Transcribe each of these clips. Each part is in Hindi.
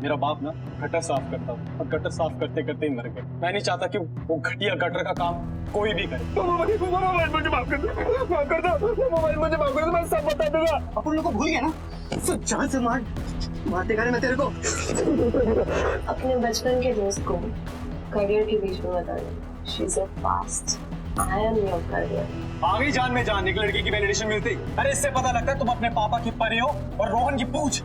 मेरा बाप ना गटर साफ करता था और गटर साफ करते करते ही मर गए। मैं नहीं चाहता कि वो घटिया गटर का काम कोई भी करे। मोबाइल मुझे माफ कर दो, माफ कर दो, मोबाइल मुझे माफ कर दो, मैं सब बता दूंगा। अपन लोग को भूल गया ना, तो जान से मारते करे मैं तेरे को। अपने बचपन के दोस्त को करियर के बीच में बता दे। She is your past, I am your career. आगे जान में जान एक लड़की की वैलिडेशन मिलती। अरे इससे पता लगता है तुम अपने पापा की परी हो और रोहन की पूछ।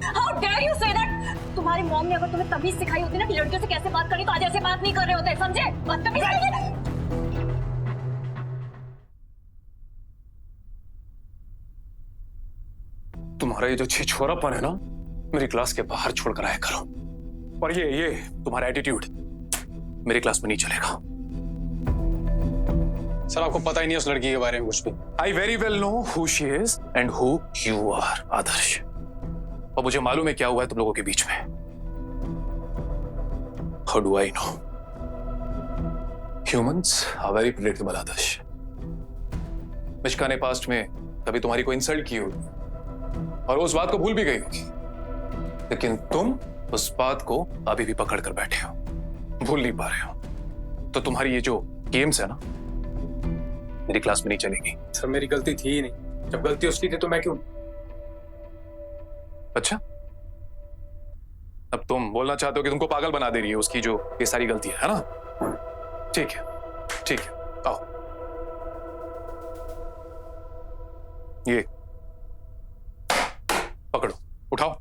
How dare you say that? तुम्हारी मॉम ने अगर तुम्हें तमीज सिखाई होती ना कि लड़कियों से कैसे बात करनी, तो आज ऐसे बात नहीं कर रहे होते, समझे? बदतमीज नहीं। तुम्हारा ये जो छिछोरापन है ना, मेरी क्लास के बाहर छोड़कर आया करो। और ये तुम्हारा एटीट्यूड मेरी क्लास में नहीं चलेगा। सर आपको पता ही नहीं है उस लड़की के बारे में कुछ भी। I very well know who she is and who you are Adarsh. और मुझे मालूम है क्या हुआ है तुम लोगों के बीच में। How do I know? Humans are very predictable Adarsh. Mishka ने पास्ट में कभी तुम्हारी को इंसल्ट की होगी और उस बात को भूल भी गई होगी, लेकिन तुम उस बात को अभी भी पकड़ कर बैठे हो, भूल नहीं पा रहे हो। तो तुम्हारी ये जो गेम्स है ना, मेरी क्लास में नहीं चलेगी। सर मेरी गलती थी ही नहीं। जब गलती उसकी थी तो मैं क्यों? अच्छा, अब तुम बोलना चाहते हो कि तुमको पागल बना दे रही है उसकी जो ये सारी गलती है ना? ठीक है, ठीक है, आओ। ये पकड़ो, उठाओ,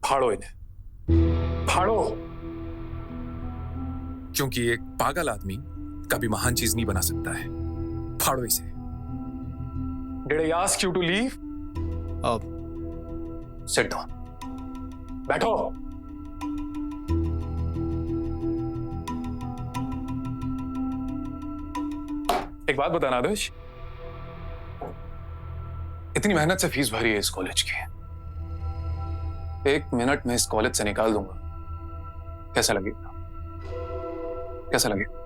फाड़ो इन्हें, फाड़ो। क्योंकि एक पागल आदमी कभी महान चीज नहीं बना सकता है। फाड़ो इसे। Did I ask you to leave? Sit down. बैठो। एक बात बताना आदर्श, इतनी मेहनत से फीस भरी है इस कॉलेज की, 1 मिनट में इस कॉलेज से निकाल दूंगा, कैसा लगेगा? कैसा लगेगा?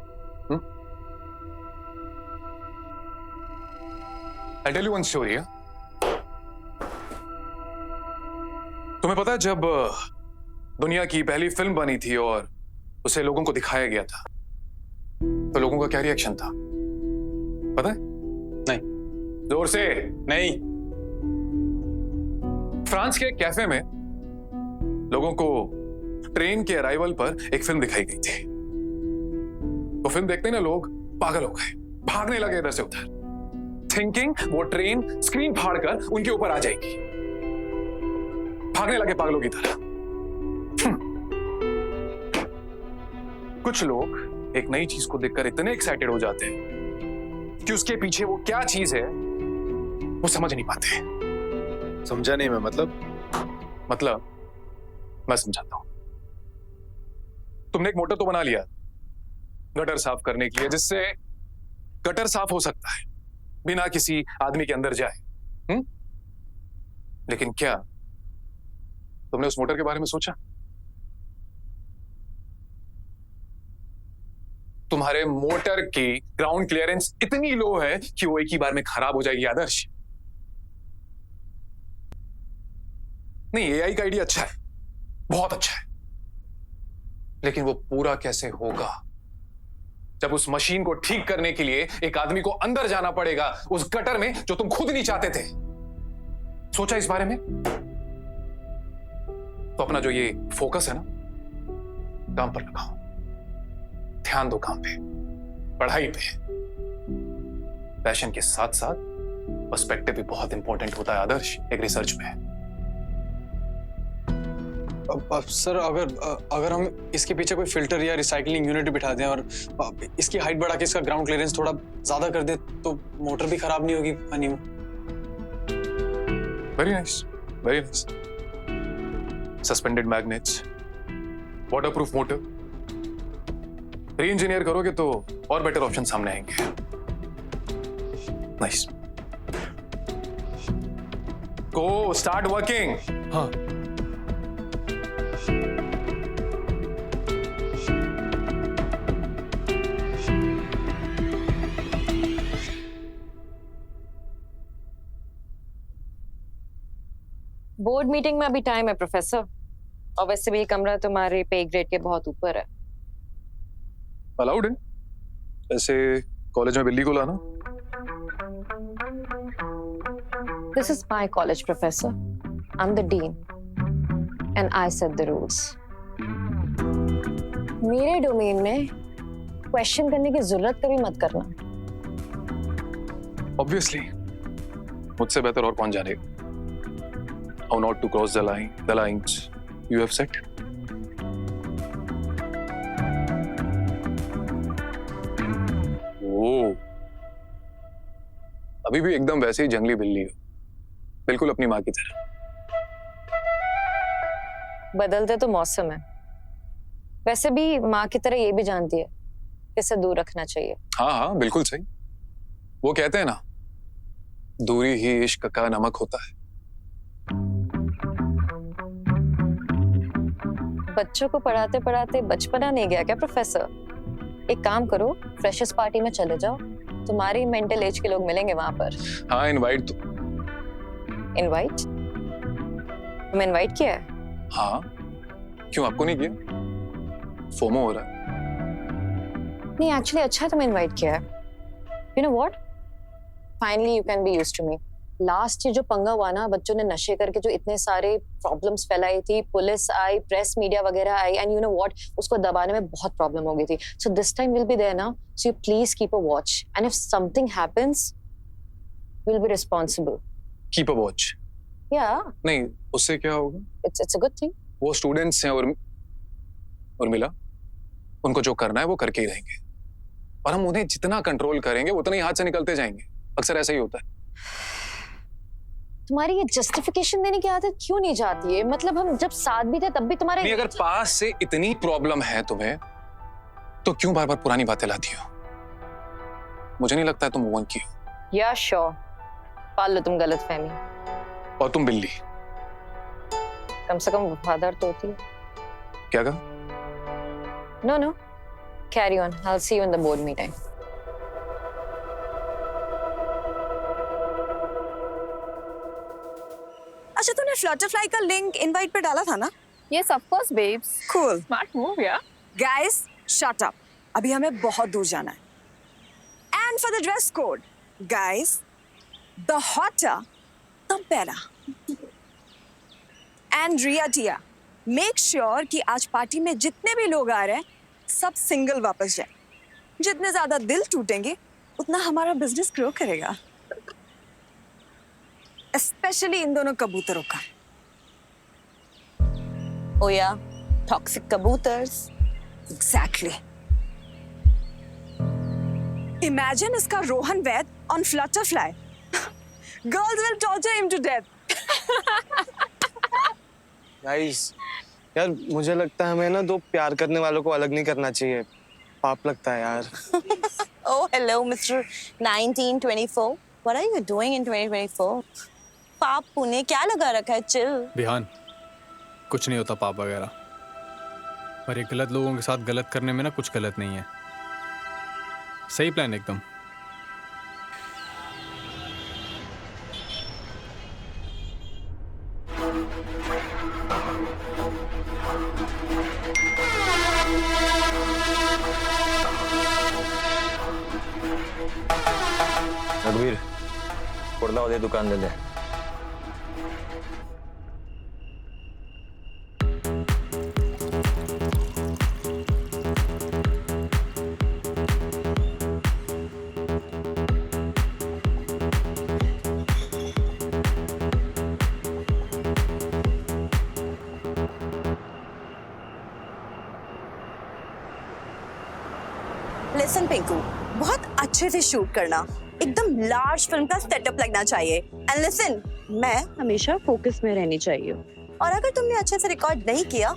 I'll tell you one story, yeah? तुम्हें पता है जब दुनिया की पहली फिल्म बनी थी और उसे लोगों को दिखाया गया था, तो लोगों का क्या रिएक्शन था पता है? नहीं। जोर से। नहीं। फ्रांस के एक कैफे में लोगों को ट्रेन के अराइवल पर एक फिल्म दिखाई गई थी। तो फिल्म देखते ना लोग पागल हो गए, भागने लगे इधर से उधर, थिंकिंग वो ट्रेन स्क्रीन फाड़कर उनके ऊपर आ जाएगी। भागने लगे पागलों की तरह। कुछ लोग एक नई चीज को देखकर इतने एक्साइटेड हो जाते हैं कि उसके पीछे वो क्या चीज है वो समझ नहीं पाते। समझा नहीं मैं। मतलब मैं समझाता हूं। तुमने एक मोटर तो बना लिया गटर साफ करने के लिए, जिससे गटर साफ हो सकता है बिना किसी आदमी के अंदर जाए। लेकिन क्या तुमने उस मोटर के बारे में सोचा? तुम्हारे मोटर की ग्राउंड क्लियरेंस इतनी लो है कि वो एक ही बार में खराब हो जाएगी आदर्श। नहीं, एआई का आइडिया अच्छा है, बहुत अच्छा है, लेकिन वो पूरा कैसे होगा जब उस मशीन को ठीक करने के लिए एक आदमी को अंदर जाना पड़ेगा उस गटर में जो तुम खुद नहीं चाहते थे। सोचा इस बारे में? तो अपना जो ये फोकस है ना, काम पर लगाओ, ध्यान दो काम पे, पढ़ाई पे। पैशन के साथ साथ पर्सपेक्टिव भी बहुत इंपॉर्टेंट होता है आदर्श, एक रिसर्च में। सर अगर हम इसके पीछे कोई फिल्टर या रिसाइकलिंग यूनिट बिठा दें और इसकी हाइट बढ़ा के इसका ग्राउंड क्लियरेंस थोड़ा ज्यादा कर दे तो मोटर भी खराब नहीं होगी पानी में। Very nice, very nice. Suspended magnets, waterproof motor, री इंजीनियर करोगे तो और बेटर ऑप्शन सामने आएंगे। नाइस। गो स्टार्ट वर्किंग। हाँ। बोर्ड मीटिंग में अभी टाइम है प्रोफेसर। और वैसे भी ये कमरा तुम्हारे पे ग्रेड के बहुत ऊपर है। अलाउड है ऐसे कॉलेज में बिल्ली को लाना? This is my college, professor. I'm the dean, and I set the rules. मेरे डोमेन में क्वेश्चन करने की जरूरत कभी मत करना। Obviously, मुझसे बेहतर और कौन जानेगा? How not to cross the lines you have set. ओ, अभी भी एकदम वैसे ही जंगली बिल्ली हो, बिल्कुल अपनी माँ की तरह। बदलते तो मौसम है, वैसे भी माँ की तरह ये भी जानती है किसे दूर रखना चाहिए। हाँ हाँ बिल्कुल सही। वो कहते हैं ना, दूरी ही इश्क का नमक होता है। बच्चों को पढ़ाते पढ़ाते बचपना नहीं गया क्या प्रोफेसर? एक काम करो, फ्रेशर्स पार्टी में चले जाओ, तुम्हारी मेंटल एज के लोग मिलेंगे वहां पर। हाँ इनवाइट तो। इनवाइट? तुम इनवाइट किया है? हाँ क्यों, आपको नहीं किया? फोमो हो रहा है। नहीं एक्चुअली अच्छा है तुम इनवाइट किया है। You know what, finally you can be used to me. Last year जो पंगा हुआ ना, बच्चों ने नशे करके जो इतने सारे प्रॉब्लम्स फैलाई थी, पुलिस आई, प्रेस मीडिया वगैरह आई, एंड यू नो व्हाट, उसको दबाने में बहुत प्रॉब्लम हो गई थी। So this time will be there ना, so you please keep a watch, and if something happens will be responsible. Keep a watch? या नहीं, उससे क्या होगा? It's a good thing. वो स्टूडेंट्स हैं और मिला, उनको जो करना है वो करके ही रहेंगे, और हम उन्हें जितना कंट्रोल करेंगे उतना ही हाथ से निकलते जाएंगे। अक्सर ऐसा ही होता है। तुम्हारी ये जस्टिफिकेशन देने की आदत क्यों नहीं जाती है? मतलब हम जब साथ भी थे तब भी तुम्हारे नहीं, अगर पास से इतनी प्रॉब्लम है तुम्हें तो क्यों बार बार पुरानी बातें लाती हो? मुझे नहीं लगता है तुम मूव ऑन की हो। या श्योर, पाल लो तुम गलतफहमी। और तुम बिल्ली, कम से कम वफादार तो होती है। क्या कहा? No, carry on, I will see you in the board meeting. अच्छा, तूने फ्लटरफ्लाई का लिंक इनवाइट पे डाला था ना? Yes, of course, babes. Cool. Smart move, yeah. Guys shut up, अभी हमें बहुत दूर जाना है। And for the dress code guys, the hotter the better. And Riya Tia, make sure कि आज पार्टी में जितने भी लोग आ रहे हैं सब सिंगल वापस जाए। जितने ज्यादा दिल टूटेंगे उतना हमारा बिजनेस ग्रो करेगा, स्पेशली इन दोनों कबूतरों का। Oh yeah, toxic kabutars. Exactly. Imagine इसका रोहन वैद on Flutterfly. Girls will torture him to death. Guys यार, मुझे लगता है हमें ना दो प्यार करने वालों को अलग नहीं करना चाहिए, पाप लगता है यार। Oh, hello, Mr. 1924. What are you doing in 2024? पाप पुण्य क्या लगा रखा है? चिल। बिहान, कुछ नहीं होता पाप वगैरह, पर ये गलत लोगों के साथ गलत करने में ना कुछ गलत नहीं है। सही प्लान एकदम। रघुवीर, कुर्ता उदय दुकान दे दे। Listen पिंकू, बहुत अच्छे से शूट करना, एकदम लार्ज फिल्म का सेटअप लगना चाहिए। एंड लिसन, मैं हमेशा फोकस में रहनी चाहिए, और अगर तुमने अच्छे से रिकॉर्ड नहीं किया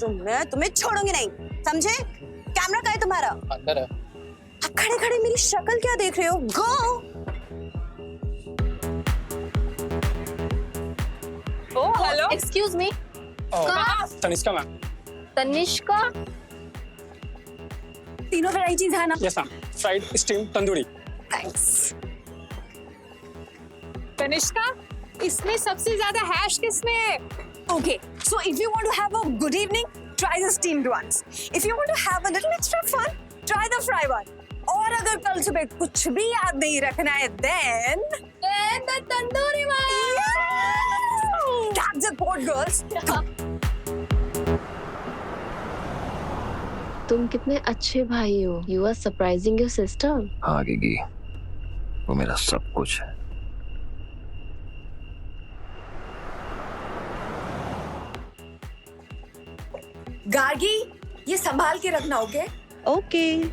तो मैं तुम्हें छोड़ूंगी नहीं, समझे? कैमरा कहाँ है तुम्हारा? अंदर है। अब खड़े खड़े मेरी शक्ल क्या देख रहे हो? गो। Oh, hello. Excuse me. Tanishka ma'am. Tanishka. तीनों वेराइटीज है ना? Yes ma'am, fried, steam, tandoori. Thanks. Tanishka, इसमें सबसे ज्यादा हैश किसमें है? Okay, So if you want to have a good evening, try the steamed ones. If you want to have a little extra fun, try the fry one. और अगर कल सुबह कुछ भी याद नहीं रखना है, then the tandoori one. That's it, board girls. तुम कितने अच्छे भाई हो. You are surprising your sister. हाँ गिगी, वो मेरा सब कुछ है। गार्गी, ये संभाल के रखना, ओके? ओके।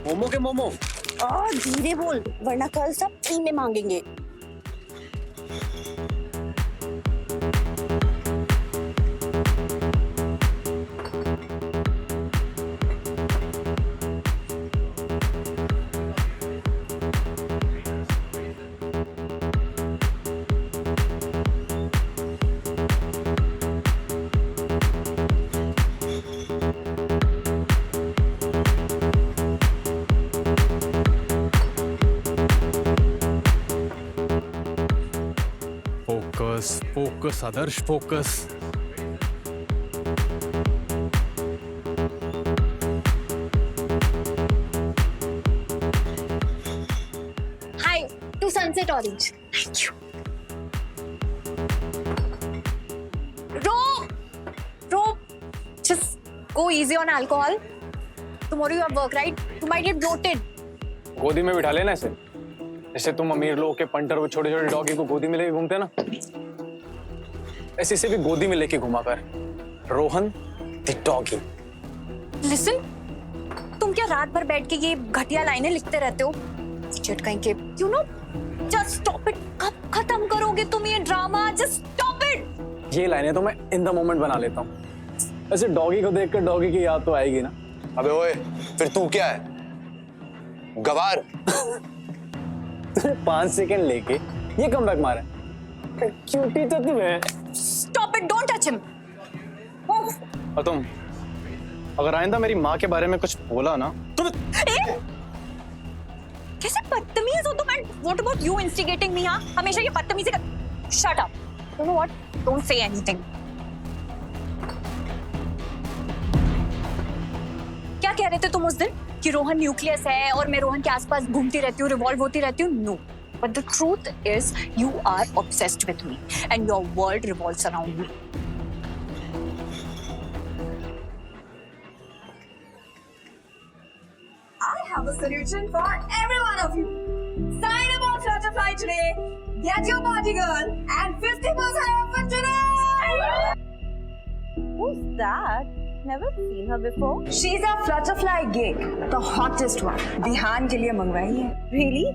मोमो के मोमो। और धीरे बोल, वरना कल सब फ्री में मांगेंगे। Focus focus Adarsh focus. Hi to Sunset Orange. Thank you. Just go easy on alcohol. Tomorrow you have work, right? You might get bloated. गोदी में बिठा लेना इसे, जैसे तुम अमीर लोग के पंटर वो छोटे छोटे डॉगी को गोदी में लेके घूमते ना, ऐसे इसे भी गोदी में लेके घुमा कर। Rohan the doggy. Listen, तुम क्या रात भर बैठ के ये घटिया लाइनें लिखते रहते हो? Idiot कहीं के, you know, just stop it. कब खत्म करोगे तुम ये ड्रामा? Just stop it. ये लाइनें तो मैं इन द मोमेंट बना लेता हूँ। ऐसे डॉगी को देखकर डॉगी की याद तो आएगी ना। अबे ओए, फिर तू क्या है? गवार। 5 सेकंड लेके ये कमबैक मारा। क्यूटी तो तुम है। Stop it. Don't touch him. और तुम अगर आइंदा मेरी माँ के बारे में कुछ बोला ना तो कैसे बदतमीज हो तुम? What about you instigating me? हाँ, हमेशा ये बदतमीजी कर। Shut up. You know what? Don't say anything. क्या कह रहे थे तुम उस दिन कि रोहन न्यूक्लियस है और मैं रोहन के आसपास घूमती रहती हूँ, रिवॉल्व होती रहती हूँ? No. But the truth is, you are obsessed with me, and your world revolves around me. I have a solution for every one of you. Sign up on Flutterfly today. Get your party girl and 50% off for today. Who's that? Never seen her before. She's a Flutterfly gig, the hottest one. Bihan के लिए मंगवाई है. Really?